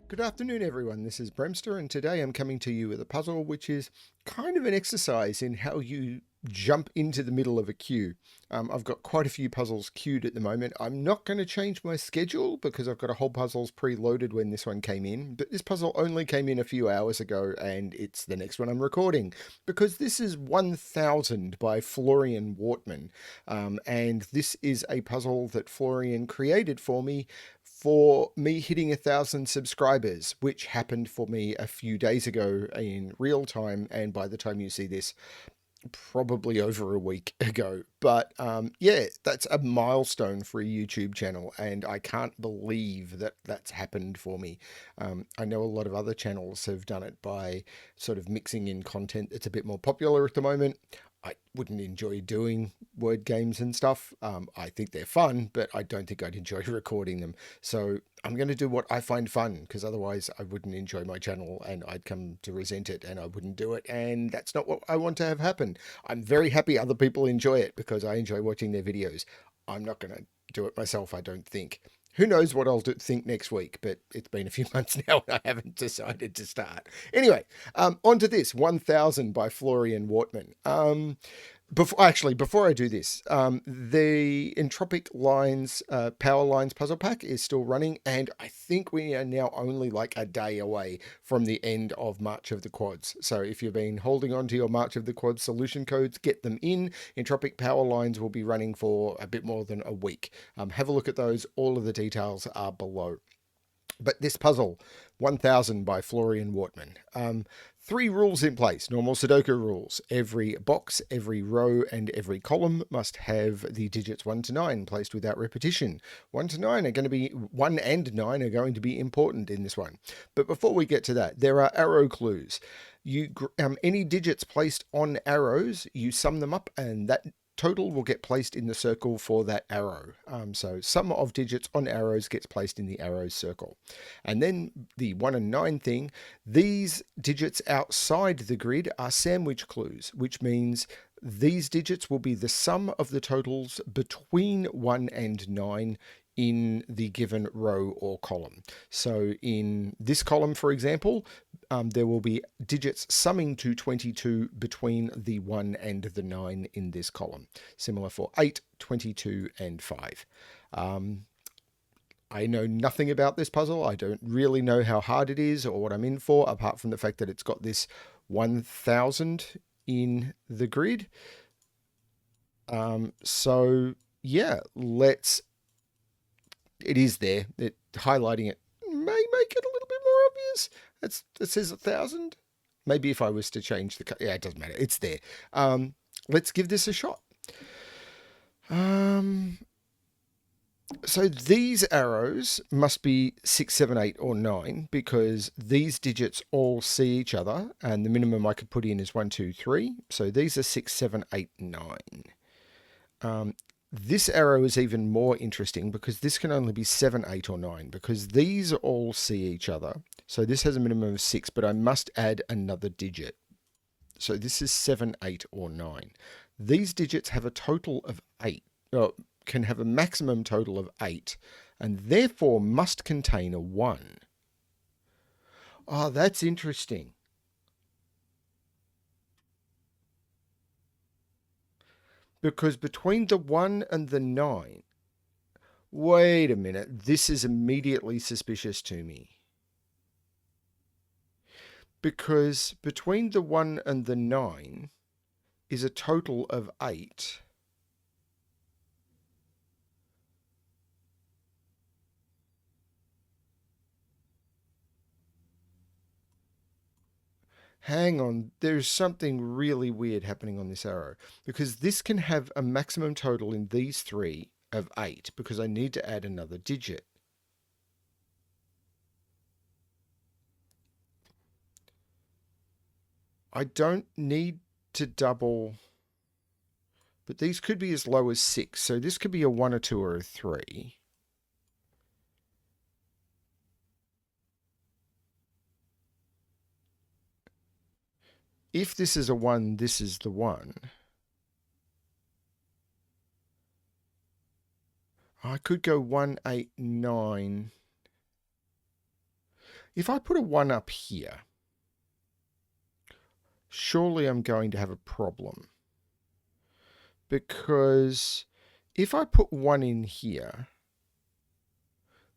Good afternoon, everyone. This is BremSter, and today I'm coming to you with a puzzle which is kind of an exercise in how you jump into the middle of a queue. I've got quite a few puzzles queued at the moment. I'm not going to change my schedule because I've got a whole puzzles preloaded when this one came in, but this puzzle only came in a few hours ago, and it's the next one I'm recording because this is 1000 by Florian Wortmann, and this is a puzzle that Florian created for me hitting 1,000 subscribers, which happened for me a few days ago in real time. And by the time you see this, probably over a week ago. But yeah, that's a milestone for a YouTube channel, and I can't believe that that's happened for me. I know a lot of other channels have done it by sort of mixing in content that's a bit more popular at the moment. I wouldn't enjoy doing word games and stuff. I think they're fun, but I don't think I'd enjoy recording them. So I'm going to do what I find fun, because otherwise I wouldn't enjoy my channel and I'd come to resent it and I wouldn't do it. And that's not what I want to have happen. I'm very happy other people enjoy it because I enjoy watching their videos. I'm not going to do it myself, I don't think. Who knows what I'll think next week, but it's been a few months now and I haven't decided to start. Anyway, on to this 1000 by Florian Wortmann. Before I do this, the Entropic Lines Power Lines puzzle pack is still running, and I think we are now only like a day away from the end of March of the Quads. So if you've been holding on to your March of the Quads solution codes, get them in. Entropic Power Lines will be running for a bit more than a week. Have a look at those. All of the details are below. But this puzzle, 1000 by Florian Wortmann. Three rules in place, normal Sudoku rules. Every box, every row, and every column must have the digits 1 to 9 placed without repetition. 1 to 9 are going to be, 1 and 9 are going to be important in this one. But before we get to that, there are arrow clues. Any digits placed on arrows, you sum them up, and that total will get placed in the circle for that arrow. So sum of digits on arrows gets placed in the arrow circle. And then the 1 and 9 thing, these digits outside the grid are sandwich clues, which means these digits will be the sum of the totals between 1 and 9 in the given row or column. So in this column, for example, there will be digits summing to 22 between the 1 and the 9 in this column. Similar for 8, 22, and 5. I know nothing about this puzzle. I don't really know how hard it is or what I'm in for, apart from the fact that it's got this 1000 in the grid. So yeah, it is there. Highlighting it may make it a little bit more obvious. It says 1,000. Maybe if I was to change yeah, it doesn't matter. It's there. Let's give this a shot. So these arrows must be 6, 7, 8, or 9 because these digits all see each other, and the minimum I could put in is 1, 2, 3. So these are 6, 7, 8, 9. This arrow is even more interesting because this can only be 7, 8, or 9 because these all see each other. So this has a minimum of 6, but I must add another digit. So this is 7, 8, or 9. These digits have a total of 8, or can have a maximum total of 8, and therefore must contain a 1. Oh, that's interesting. Because between the 1 and the 9, wait a minute, this is immediately suspicious to me. Because between the 1 and the 9 is a total of 8. Hang on, there's something really weird happening on this arrow. Because this can have a maximum total in these three of 8, because I need to add another digit. I don't need to double, but these could be as low as 6. So this could be a 1, a 2, or a 3. If this is a 1, this is the 1. I could go 1, 8, 9. If I put a 1 up here, surely I'm going to have a problem. Because if I put 1 in here,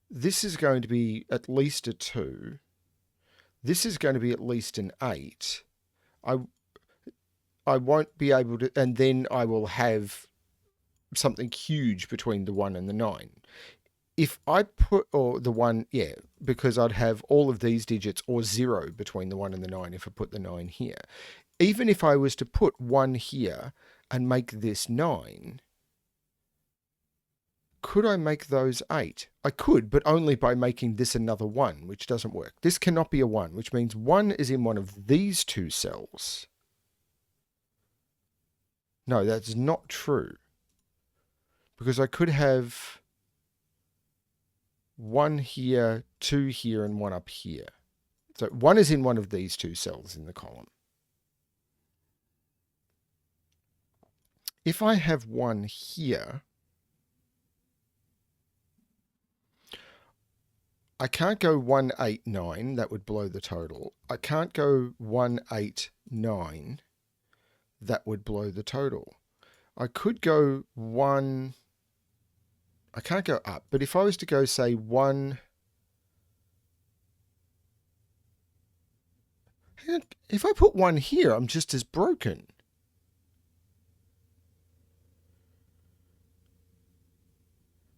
this is going to be at least a 2. This is going to be at least an 8. I won't be able to, and then I will have something huge between the 1 and the 9. If I put, or the 1, yeah, because I'd have all of these digits or 0 between the 1 and the 9 if I put the 9 here. Even if I was to put 1 here and make this 9, could I make those 8? I could, but only by making this another 1, which doesn't work. This cannot be a 1, which means 1 is in one of these two cells. No, that's not true. Because I could have 1 here, 2 here, and 1 up here. So 1 is in one of these two cells in the column. If I have 1 here, I can't go 1, 8, 9. That would blow the total. I can't go 1, 8, 9. That would blow the total. I could go 1... I can't go up, but if I was to go, say, 1... If I put 1 here, I'm just as broken.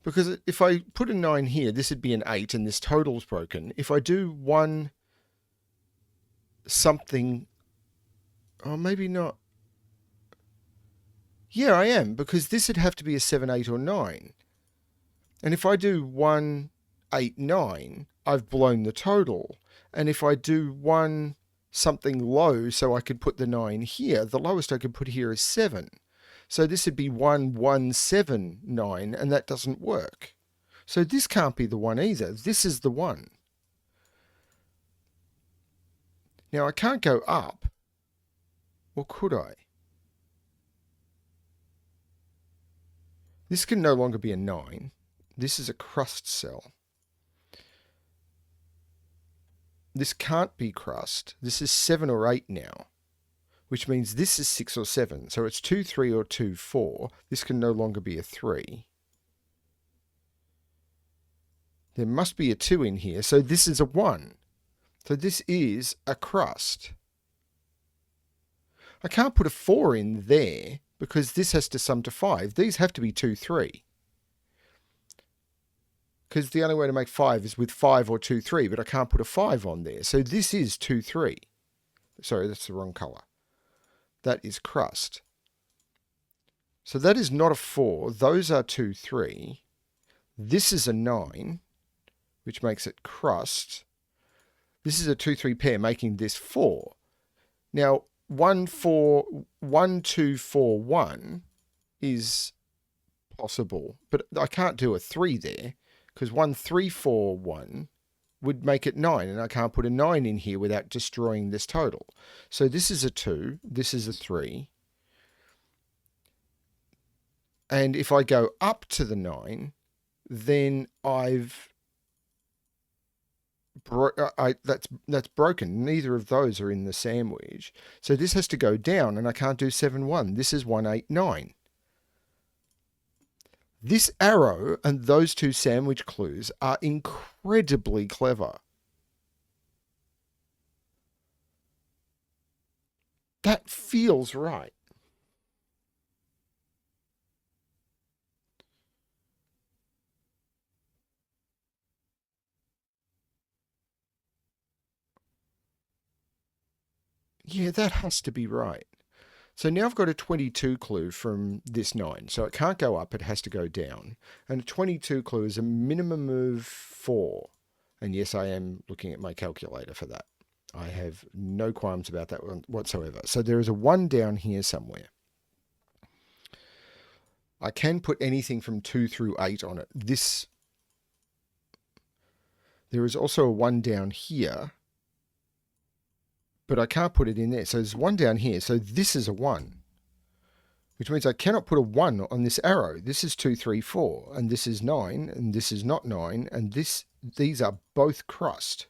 Because if I put a 9 here, this would be an 8, and this total's broken. If I do 1 something... Oh, maybe not. Yeah, I am, because this would have to be a 7, 8, or 9. And if I do 1, 8, 9, I've blown the total. And if I do 1 something low so I could put the 9 here, the lowest I could put here is 7. So this would be 1, 1, 7, 9, and that doesn't work. So this can't be the 1 either. This is the 1. Now I can't go up, or could I? This can no longer be a 9. This is a crust cell. This can't be crust. This is 7 or 8 now, which means this is 6 or 7. So it's 2, 3, or 2, 4. This can no longer be a 3. There must be a 2 in here. So this is a 1. So this is a crust. I can't put a 4 in there because this has to sum to 5. These have to be 2, 3. Because the only way to make 5 is with 5 or 2, 3, but I can't put a 5 on there. So this is 2, 3. Sorry, that's the wrong color. That is crust. So that is not a 4. Those are 2, 3. This is a 9, which makes it crust. This is a 2, 3 pair, making this 4. Now, 1, 4, 1, 2, 4, 1 is possible, but I can't do a 3 there. Because 1, 3, 4, 1 would make it 9, and I can't put a 9 in here without destroying this total. So this is a 2, this is a 3. And if I go up to the 9, then that's broken. Neither of those are in the sandwich. So this has to go down, and I can't do 7, 1. This is 1, 8, 9. This arrow and those two sandwich clues are incredibly clever. That feels right. Yeah, that has to be right. So now I've got a 22 clue from this 9. So it can't go up, it has to go down. And a 22 clue is a minimum of 4. And yes, I am looking at my calculator for that. I have no qualms about that whatsoever. So there is a 1 down here somewhere. I can put anything from 2 through 8 on it. There is also a 1 down here, but I can't put it in there. So there's 1 down here. So this is a 1, which means I cannot put a 1 on this arrow. This is 2, 3, 4, and this is 9, and this is not 9, and these are both crust.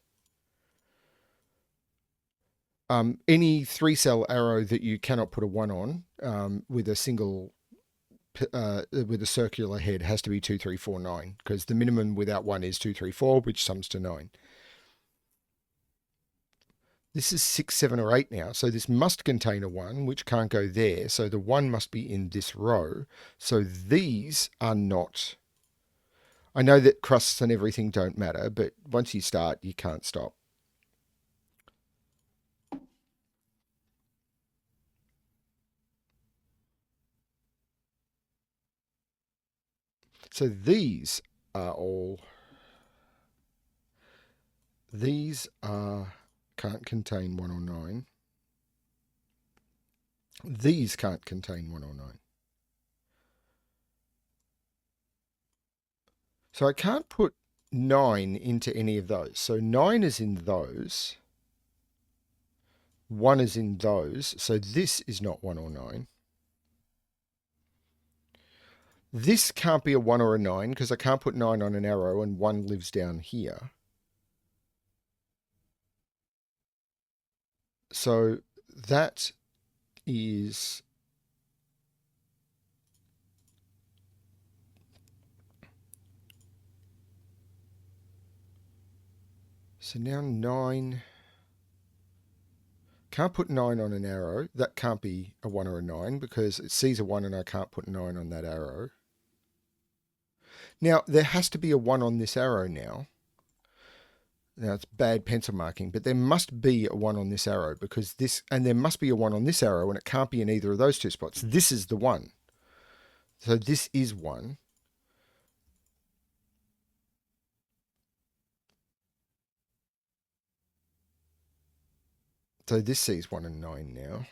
Any 3-cell arrow that you cannot put a 1 on with a single with a circular head has to be 2, 3, 4, 9, because the minimum without 1 is 2, 3, 4, which sums to 9. This is 6, 7, or 8 now, so this must contain a 1, which can't go there, so the 1 must be in this row. So these are not... I know that crusts and everything don't matter, but once you start, you can't stop. So these are all... These are... can't contain 1 or 9. These can't contain 1 or 9. So I can't put 9 into any of those. So 9 is in those. 1 is in those. So this is not 1 or 9. This can't be a 1 or a 9 because I can't put 9 on an arrow and 1 lives down here. So that is... So now 9... Can't put 9 on an arrow. That can't be a 1 or a 9 because it sees a 1 and I can't put 9 on that arrow. Now, there has to be a 1 on this arrow now. Now, it's bad pencil marking, but there must be a 1 on this arrow because this... And there must be a 1 on this arrow and it can't be in either of those two spots. This is the 1. So this is 1. So this sees 1 and 9 now.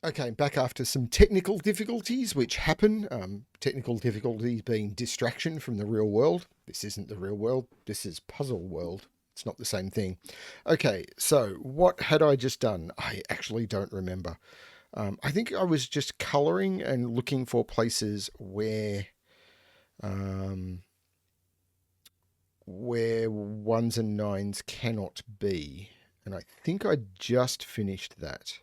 Okay, back after some technical difficulties which happen. Technical difficulties being distraction from the real world. This isn't the real world. This is puzzle world. It's not the same thing. Okay, so what had I just done? I actually don't remember. I think I was just colouring and looking for places where ones and nines cannot be. And I think I just finished that.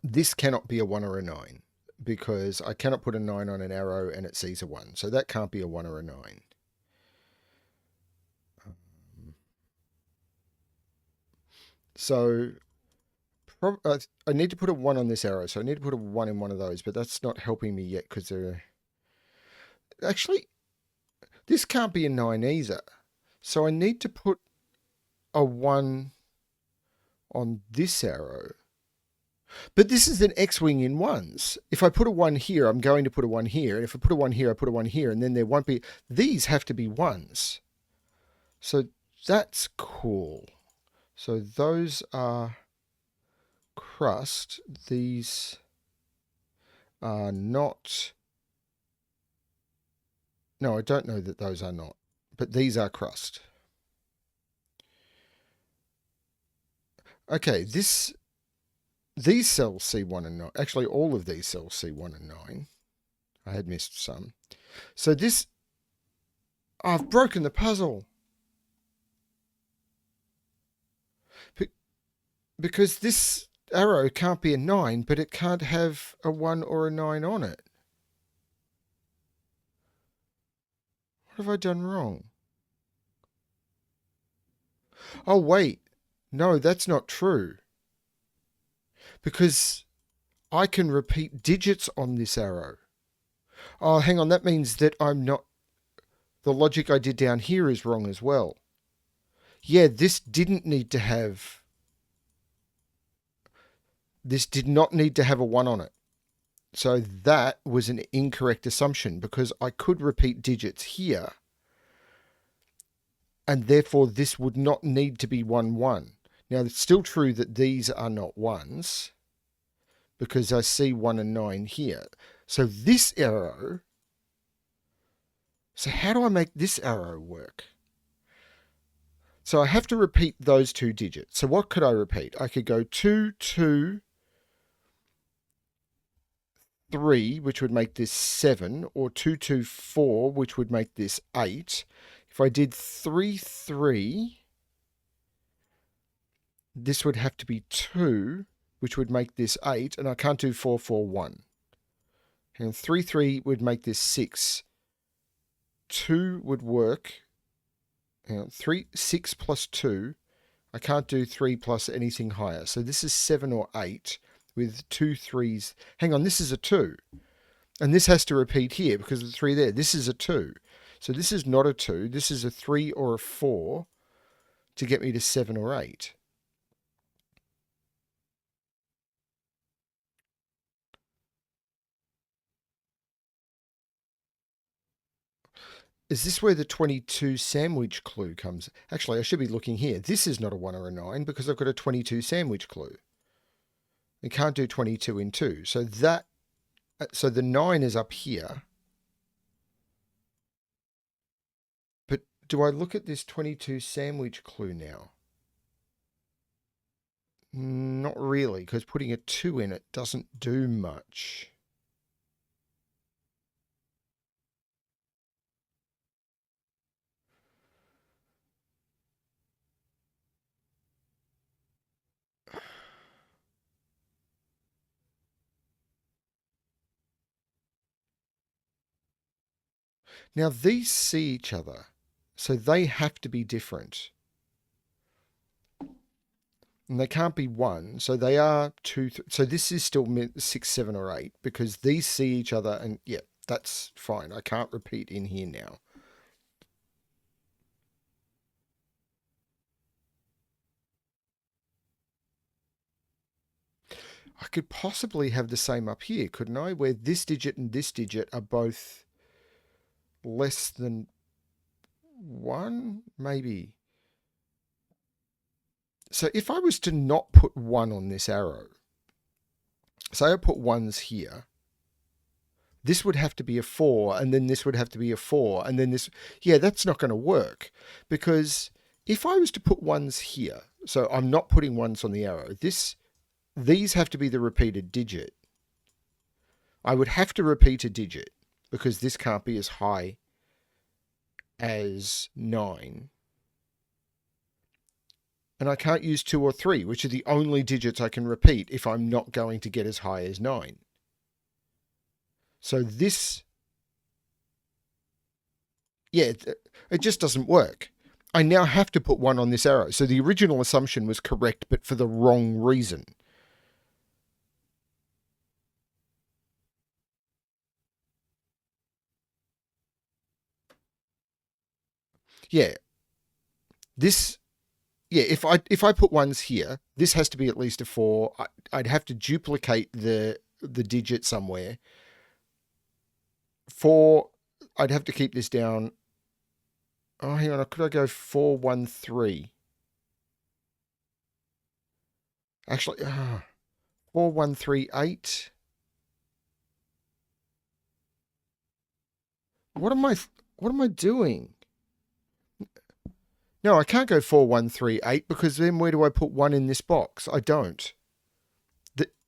This cannot be a 1 or a 9 because I cannot put a 9 on an arrow and it sees a 1. So that can't be a 1 or a 9. So I need to put a 1 on this arrow. So I need to put a 1 in one of those, but that's not helping me yet because they're... Actually, this can't be a 9 either. So I need to put a 1 on this arrow. But this is an X-wing in ones. If I put a 1 here, I'm going to put a 1 here. And if I put a 1 here, I put a 1 here. And then there won't be... These have to be 1s. So that's cool. So those are crust. These are not... No, I don't know that those are not. But these are crust. Okay, these cells see 1 and 9. Actually, all of these cells see 1 and 9. I had missed some. So this... Oh, I've broken the puzzle. Because this arrow can't be a 9, but it can't have a 1 or a 9 on it. What have I done wrong? Oh, wait. No, that's not true. Because I can repeat digits on this arrow. Oh, hang on. That means that I'm not... The logic I did down here is wrong as well. Yeah, this didn't need to have... This did not need to have a 1 on it. So that was an incorrect assumption because I could repeat digits here. And therefore this would not need to be 1, 1. Now it's still true that these are not 1s because I see 1 and 9 here. So this arrow... So how do I make this arrow work? So I have to repeat those 2 digits. So what could I repeat? I could go 2, 2... 3, which would make this 7, or 2, 2, 4, which would make this 8. If I did 3, 3, this would have to be 2, which would make this 8, and I can't do 4, 4, 1. And 3, 3 would make this 6. 2 would work. 6 plus 2. I can't do 3 plus anything higher. So this is 7 or 8 with 2 3s. Hang on, this is a 2. And this has to repeat here because of the 3 there. This is a 2. So this is not a 2. This is a 3 or a 4 to get me to 7 or 8. Is this where the 22 sandwich clue comes? Actually, I should be looking here. This is not a 1 or a 9 because I've got a 22 sandwich clue. I can't do 22 in 2. So the 9 is up here. But do I look at this 22 sandwich clue now? Not really, because putting a 2 in it doesn't do much. Now, these see each other, so they have to be different. And they can't be 1, so they are 2. So this is still 6, 7, or 8, because these see each other, and yeah, that's fine. I can't repeat in here now. I could possibly have the same up here, couldn't I? Where this digit and this digit are both less than 1, maybe. So if I was to not put 1 on this arrow, say I put 1s here, this would have to be a 4, and then this would have to be a 4, and then this. Yeah, that's not going to work, because if I was to put 1s here, so I'm not putting 1s on the arrow, these have to be the repeated digit. I would have to repeat a digit, because this can't be as high as 9. And I can't use 2 or 3, which are the only digits I can repeat if I'm not going to get as high as 9. So this, yeah, it just doesn't work. I now have to put 1 on this arrow. So the original assumption was correct, but for the wrong reason. Yeah, this, yeah, if I put 1s here, this has to be at least a 4. I'd have to duplicate the digit somewhere. 4, I'd have to keep this down. Oh, hang on, could I go 4, 1, 3? Actually, 4, 1, 3, 8. What am I doing? No, I can't go 4, 1, 3, 8 because then where do I put 1 in this box? I don't.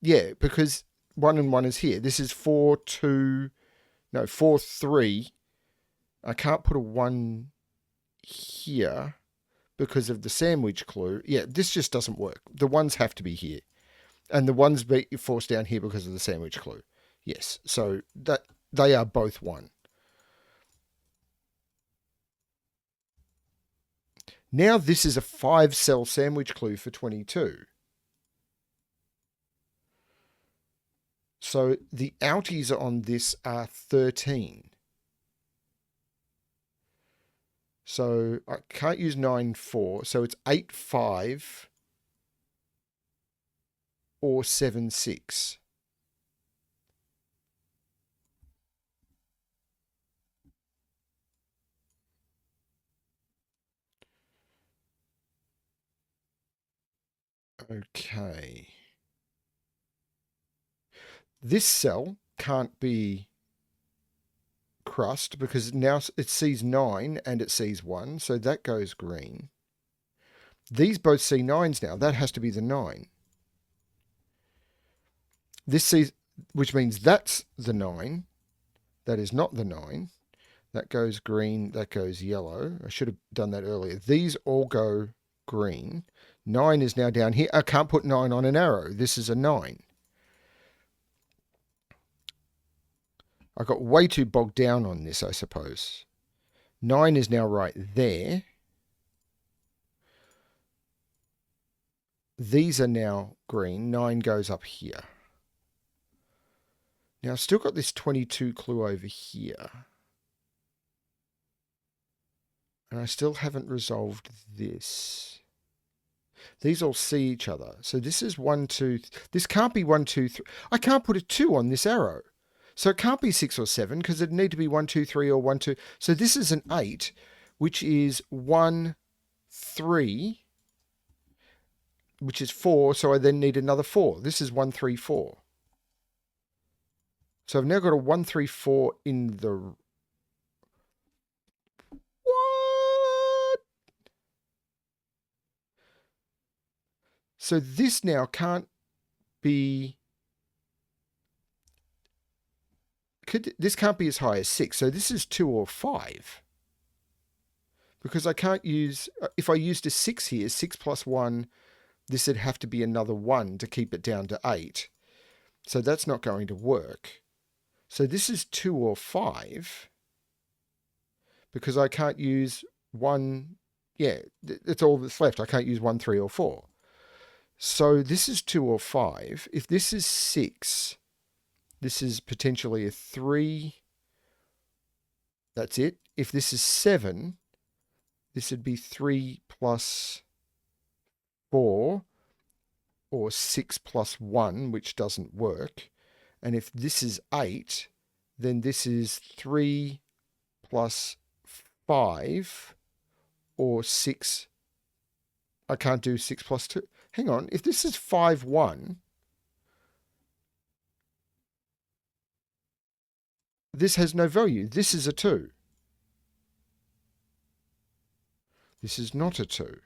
Yeah, because 1 and 1 is here. This is 4, 2, no, 4, 3. I can't put a 1 here because of the sandwich clue. Yeah, this just doesn't work. The 1s have to be here. And the 1s be forced down here because of the sandwich clue. Yes, so that they are both 1. Now this is a 5-cell sandwich clue for 22. So the outies on this are 13. So I can't use 9, 4. So it's 8, 5 or 7, 6. Okay. This cell can't be crust because now it sees 9 and it sees 1, so that goes green. These both see 9s now. That has to be the 9. This sees, which means that's the 9. That is not the 9. That goes green. That goes yellow. I should have done that earlier. These all go green. 9 is now down here. I can't put 9 on an arrow. This is a 9. I got way too bogged down on this, I suppose. 9 is now right there. These are now green. 9 goes up here. Now, I've still got this 22 clue over here. And I still haven't resolved this. These all see each other. So this is 1, 2... This can't be 1, 2, 3. I can't put a 2 on this arrow. So it can't be 6 or 7 because it'd need to be 1, 2, 3 or 1, 2. So this is an 8, which is 1, 3, which is 4. So I then need another 4. This is 1, 3, 4. So I've now got a 1, 3, 4 in the... What? So this now can't be... This can't be as high as 6. So this is 2 or 5. Because I can't use... If I used a 6 here, 6 plus 1, this would have to be another 1 to keep it down to 8. So that's not going to work. So this is 2 or 5. Because I can't use 1... Yeah, that's all that's left. I can't use 1, 3 or 4. So this is 2 or 5. If this is 6... This is potentially a 3. That's it. If this is 7, this would be 3 plus 4, or 6 plus 1, which doesn't work. And if this is 8, then this is 3 plus 5, or 6. I can't do 6 plus 2. Hang on. If this is 5, 1... This has no value. This is a 2. This is not a 2.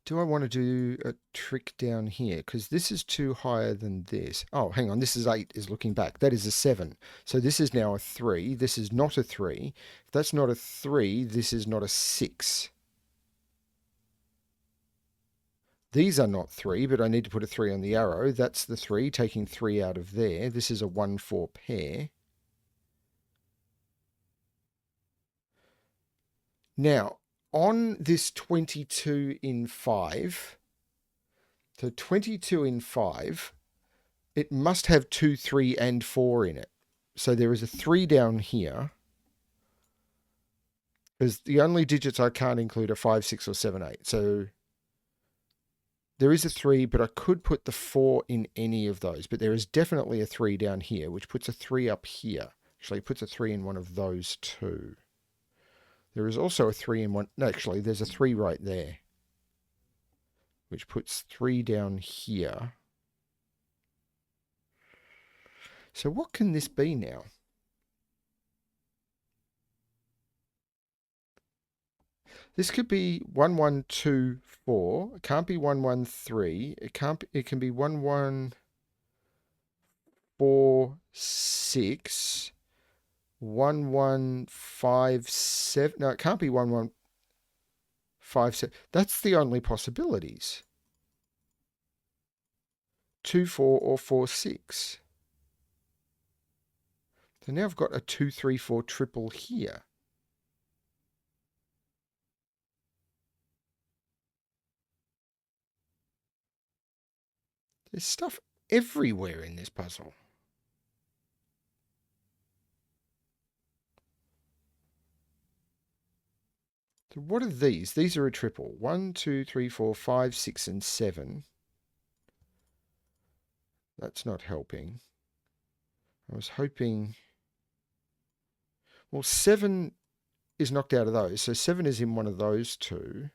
Do I want to do a trick down here? Because this is 2 higher than this. Oh, hang on. This is 8 is looking back. That is a 7. So this is now a 3. This is not a 3. If that's not a 3, this is not a 6. These are not 3, but I need to put a 3 on the arrow. That's the 3, taking 3 out of there. This is a 1, 4 pair. Now, on this 22 in 5, so 22 in 5, it must have 2, 3, and 4 in it. So there is a 3 down here. Because the only digits I can't include are 5, 6, or 7, 8. So there is a 3, but I could put the 4 in any of those. But there is definitely a 3 down here, which puts a 3 up here. Actually, it puts a 3 in one of those two. There is also a 3 in one. No, actually, there's a 3 right there, which puts 3 down here. So what can this be now? This could be 1, 1, 2, 4. It can't be 1, 1, 3. It can't. It can be 1, 1, 4, 6. 1, 1, 5, 7. No, it can't be 1, 1, 5, 7. That's the only possibilities. 2, 4, or 4, 6. So now I've got a 2, 3, 4 triple here. There's stuff everywhere in this puzzle. So what are these? These are a triple. 1, 2, 3, 4, 5, 6, and 7. That's not helping. I was hoping... Well, 7 is knocked out of those. So 7 is in one of those two.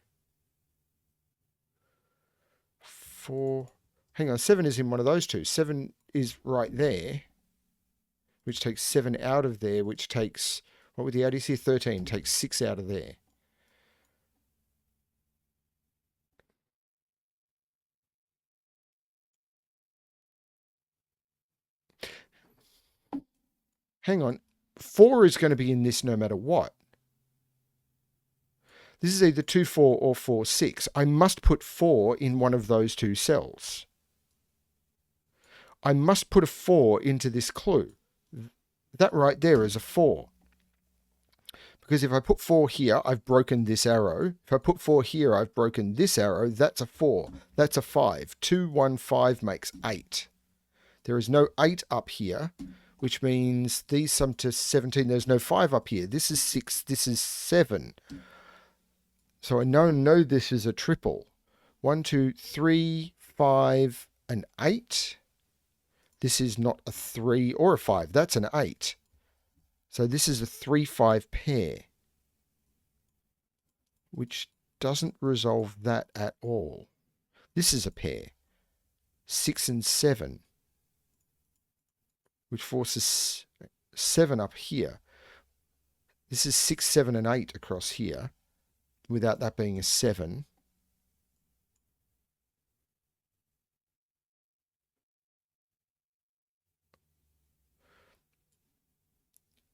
4... Hang on, 7 is in one of those two. 7 is right there, which takes 7 out of there, which takes... What would the add is here? 13. Takes 6 out of there. hang on, 4 is going to be in this no matter what. This is either 2, 4 or 4, 6. I must put 4 in one of those two cells. I must put a 4 into this clue. That right there is a 4. Because if I put 4 here, I've broken this arrow. If I put 4 here, I've broken this arrow. That's a 4. That's a 5. 2, 1, 5 makes 8. There is no 8 up here, which means these sum to 17. There's no 5 up here. This is 6. This is 7. So I know this is a triple. 1, 2, 3, 5, and 8. This is not a 3 or a 5. That's an 8. So this is a 3, 5 pair, which doesn't resolve that at all. This is a pair, 6 and 7, which forces 7 up here. This is 6, 7, and 8 across here, without that being a 7.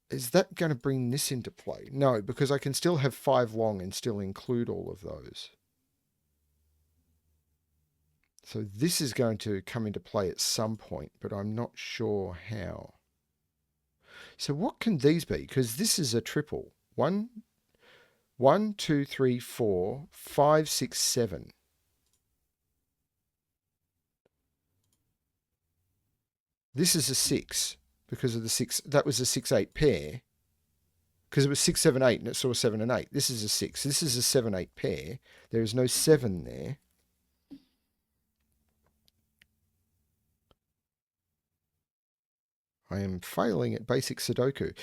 Is that going to bring this into play? No, because I can still have 5 long and still include all of those. So this is going to come into play at some point, but I'm not sure how. So what can these be? Because this is a triple. 1, 2, 3, 4, 5, 6, 7. This is a 6 because of the 6. That was a 6, 8 pair. Because it was 6, 7, 8 and it saw 7 and 8. This is a 6. This is a 7, 8 pair. There is no 7 there. I am failing at basic Sudoku.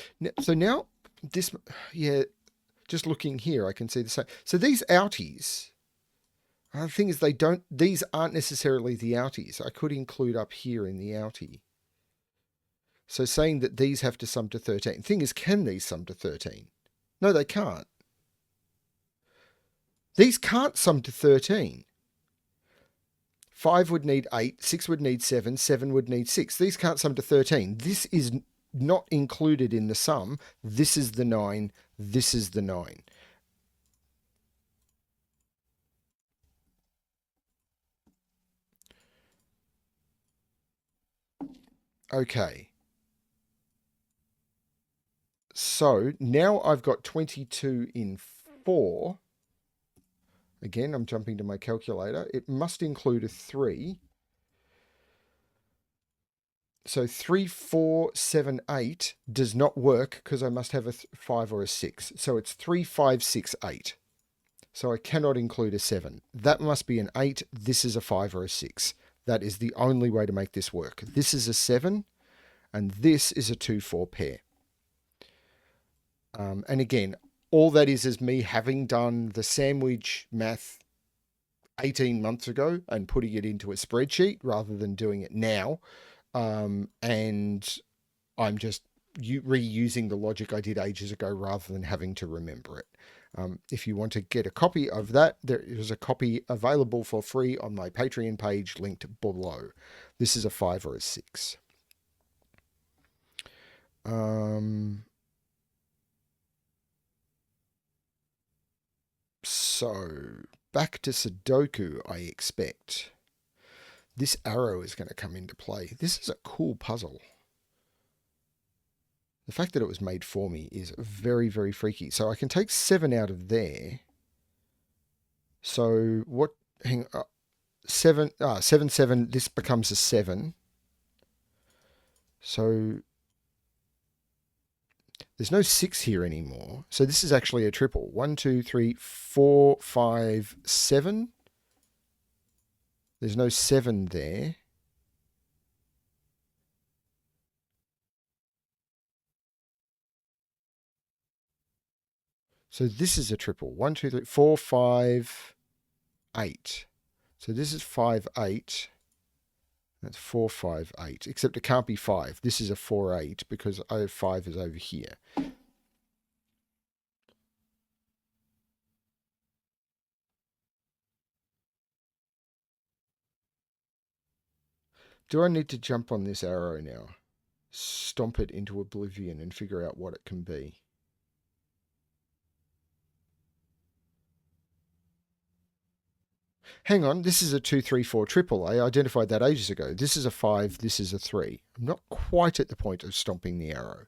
So now this, yeah, just looking here, I can see the same. So these outies, the thing is these aren't necessarily the outies. I could include up here in the outie. So saying that these have to sum to 13. Thing is, can these sum to 13? No, they can't. These can't sum to 13. 5 would need 8, 6 would need 7, 7 would need 6. These can't sum to 13. This is not included in the sum. This is the 9. This is the 9. Okay. So now I've got 22 in 4. Again, I'm jumping to my calculator. It must include a 3. So 3, 4, 7, 8 does not work because I must have a 5 or a 6. So it's 3, 5, 6, 8. So I cannot include a 7. That must be an 8. This is a 5 or a 6. That is the only way to make this work. This is a 7, and this is a 2, 4 pair. And again, all that is me having done the sandwich math 18 months ago and putting it into a spreadsheet rather than doing it now. And I'm just reusing the logic I did ages ago rather than having to remember it. If you want to get a copy of that, there is a copy available for free on my Patreon page linked below. This is a 5 or a 6. So back to Sudoku, I expect. This arrow is going to come into play. This is a cool puzzle. The fact that it was made for me is very, very freaky. So I can take 7 out of there. So what? Hang on. 7, 7, 7. This becomes a 7. So there's no 6 here anymore. So this is actually a triple. 1, 2, 3, 4, 5, 7. There's no 7 there. So this is a triple. 1, 2, 3, 4, 5, 8. So this is 5, 8. That's 4, 5, 8. Except it can't be 5. This is a 4, 8 because 5 is over here. Do I need to jump on this arrow now? stomp it into oblivion and figure out what it can be. Hang on, this is a 2, 3, 4 triple. I identified that ages ago. This is a 5, this is a 3. I'm not quite at the point of stomping the arrow.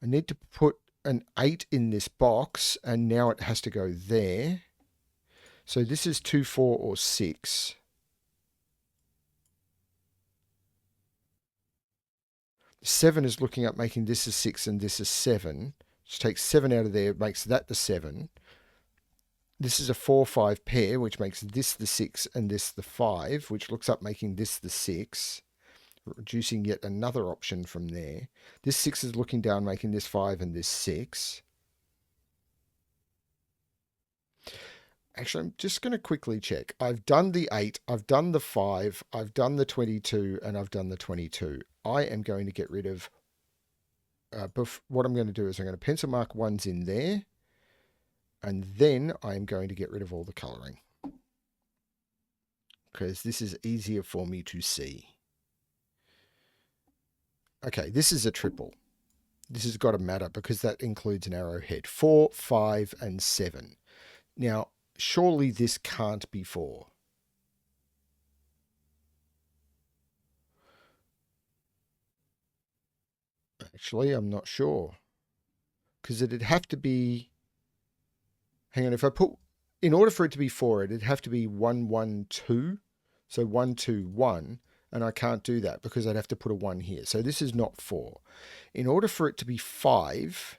I need to put an 8 in this box, and now it has to go there. So this is 2, 4, or 6. Seven is looking up, making this a 6 and this a 7. Just take 7 out of there, makes that the 7. This is a 4, 5 pair, which makes this the 6 and this the 5, which looks up, making this the 6, reducing yet another option from there. This 6 is looking down, making this 5 and this 6. Actually, I'm just going to quickly check. I've done the 8, I've done the 5, I've done the 22, and I've done the 22. I am going to get rid of... what I'm going to do is I'm going to pencil mark ones in there, and then I'm going to get rid of all the colouring, because this is easier for me to see. Okay, this is a triple. This has got to matter because that includes an arrowhead. 4, 5, and 7. Now, surely this can't be 4. Actually, I'm not sure. Because it'd have to be... Hang on, if I put... In order for it to be 4, it'd have to be 1, 1, 2. So 1, 2, 1. And I can't do that because I'd have to put a 1 here. So this is not 4. In order for it to be 5...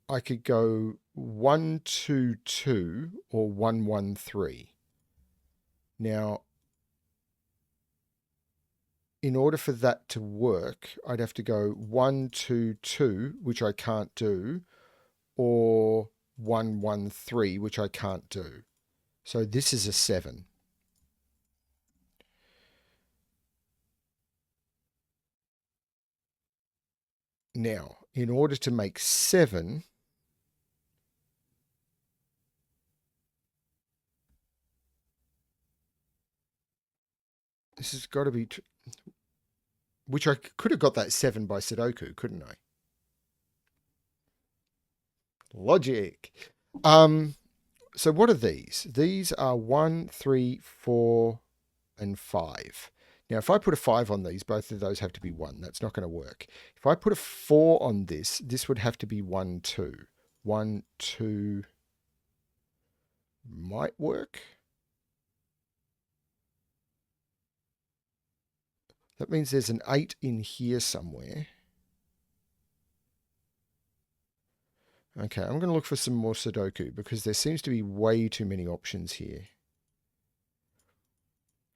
I could go 1, 2, 2 or 1, 1, 3. Now, in order for that to work, I'd have to go 1, 2, 2, which I can't do, or 1, 1, 3, which I can't do. So this is a 7. Now, in order to make 7, this has got to be... Which I could have got that 7 by Sudoku, couldn't I? Logic. So what are these? These are 1, 3, 4, and 5. Now, if I put a 5 on these, both of those have to be 1. That's not going to work. If I put a 4 on this, this would have to be 1, 2. 1, 2 might work. That means there's an 8 in here somewhere. Okay, I'm going to look for some more Sudoku because there seems to be way too many options here.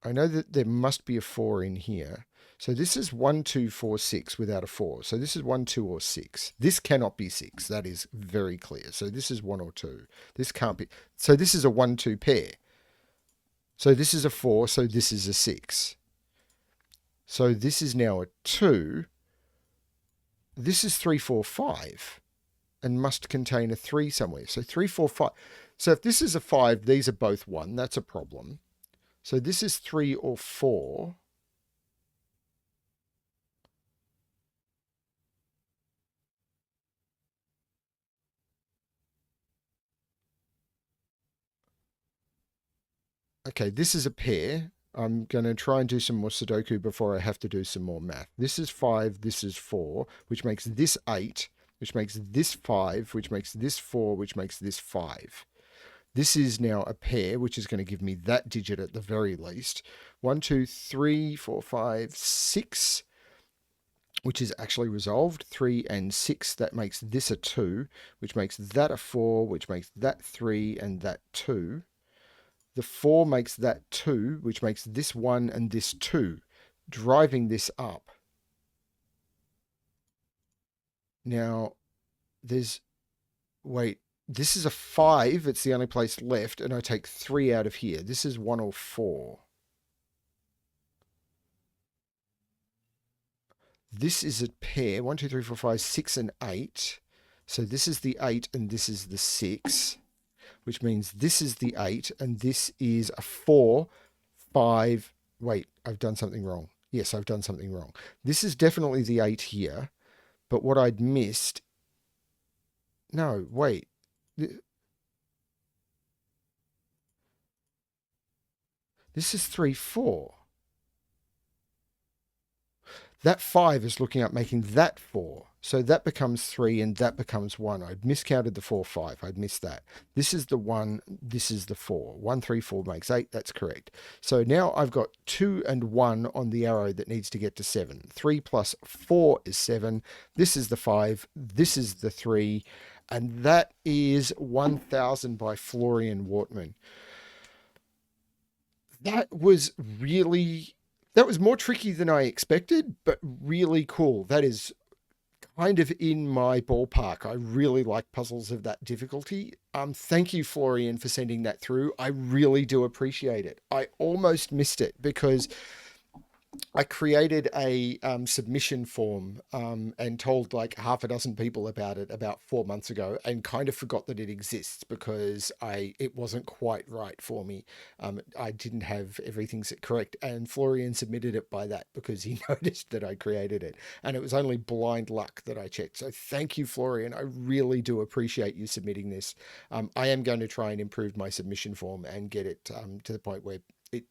I know that there must be a 4 in here. So this is 1, 2, 4, 6 without a 4. So this is 1, 2, or 6. This cannot be 6. That is very clear. So this is 1 or 2. This can't be. So this is a 1, 2 pair. So this is a 4. So this is a 6. So this is now a 2. This is 3, 4, 5. And must contain a 3 somewhere. So 3, 4, 5. So if this is a 5, these are both 1. That's a problem. So this is 3 or 4. Okay, this is a pair. I'm going to try and do some more Sudoku before I have to do some more math. This is 5, this is 4, which makes this 8, which makes this 5, which makes this 4, which makes this 5. This is now a pair, which is going to give me that digit at the very least. 1, 2, 3, 4, 5, 6, which is actually resolved. 3 and 6, that makes this a 2, which makes that a 4, which makes that 3 and that 2. The 4 makes that 2, which makes this 1 and this 2, driving this up. Now, there's... Wait, this is a 5. It's the only place left, and I take 3 out of here. This is 1 or 4. This is a pair. 1, 2, 3, 4, 5, 6, and 8. So this is the 8, and this is the 6. Which means this is the 8 and this is a 4, 5. Wait, I've done something wrong. Yes, I've done something wrong. This is definitely the 8 here, but what I'd missed. No, wait. This is 3, 4. That 5 is looking up, making that 4. So that becomes 3 and that becomes 1. I'd miscounted the 4, 5. I'd missed that. This is the 1. This is the 4. 1, 3, 4 makes 8. That's correct. So now I've got 2 and 1 on the arrow that needs to get to 7. 3 plus 4 is 7. This is the 5. This is the 3. And that is 1000 by Florian Wortmann. That was really, that was more tricky than I expected, but really cool. That is kind of in my ballpark. I really like puzzles of that difficulty. Thank you, Florian, for sending that through. I really do appreciate it. I almost missed it because I created a submission form and told like half a dozen people about it about 4 months ago, and kind of forgot that it exists because it wasn't quite right for me. I didn't have everything correct, and Florian submitted it by that because he noticed that I created it, and it was only blind luck that I checked. So thank you, Florian. I really do appreciate you submitting this. I am going to try and improve my submission form and get it to the point where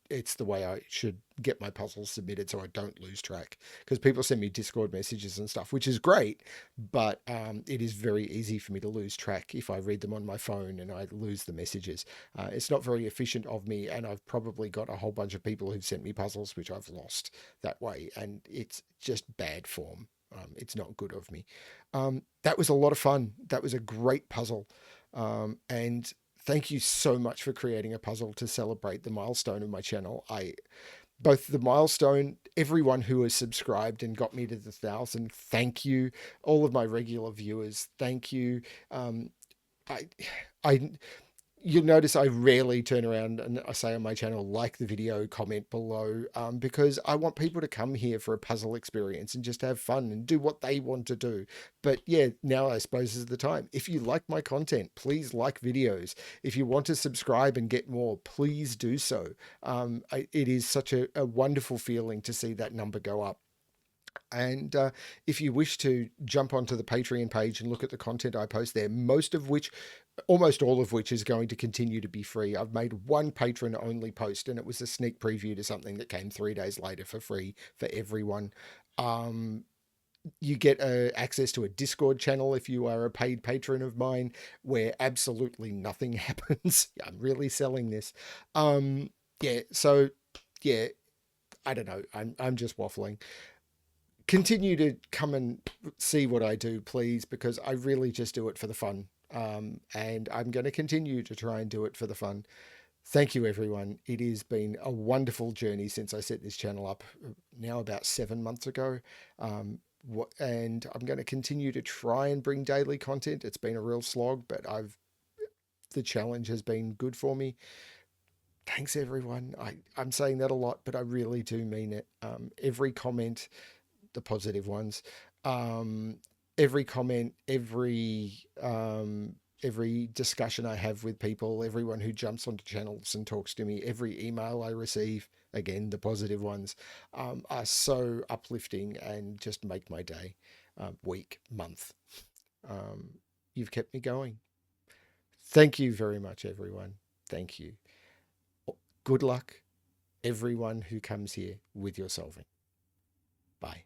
it's the way I should get my puzzles submitted so I don't lose track, because people send me Discord messages and stuff, which is great, but it is very easy for me to lose track if I read them on my phone and I lose the messages. It's not very efficient of me, and I've probably got a whole bunch of people who've sent me puzzles which I've lost that way, and it's just bad form. It's not good of me. That was a lot of fun. That was a great puzzle. And thank you so much for creating a puzzle to celebrate the milestone of my channel. Both the milestone, everyone who has subscribed and got me to the 1,000, thank you. All of my regular viewers, thank you. I, I, you'll notice I rarely turn around and I say on my channel, like the video, comment below, because I want people to come here for a puzzle experience and just have fun and do what they want to do. But yeah, now I suppose is the time. If you like my content, please like videos. If you want to subscribe and get more, please do so. It is such a wonderful feeling to see that number go up. And if you wish to jump onto the Patreon page and look at the content I post there, almost all of which is going to continue to be free. I've made one patron only post, and it was a sneak preview to something that came 3 days later for free for everyone. You get access to a Discord channel if you are a paid patron of mine, where absolutely nothing happens. I'm really selling this. Yeah, so yeah, I don't know. I'm just waffling. Continue to come and see what I do, please, because I really just do it for the fun. And I'm going to continue to try and do it for the fun. Thank you, everyone. It has been a wonderful journey since I set this channel up now about 7 months ago. And I'm going to continue to try and bring daily content. It's been a real slog, but the challenge has been good for me. Thanks, everyone. I'm saying that a lot, but I really do mean it. Every comment, the positive ones, every comment, every discussion I have with people, everyone who jumps onto channels and talks to me, every email I receive, again, the positive ones, are so uplifting and just make my day, week, month. You've kept me going. Thank you very much, everyone. Thank you. Good luck, everyone who comes here with your solving. Bye.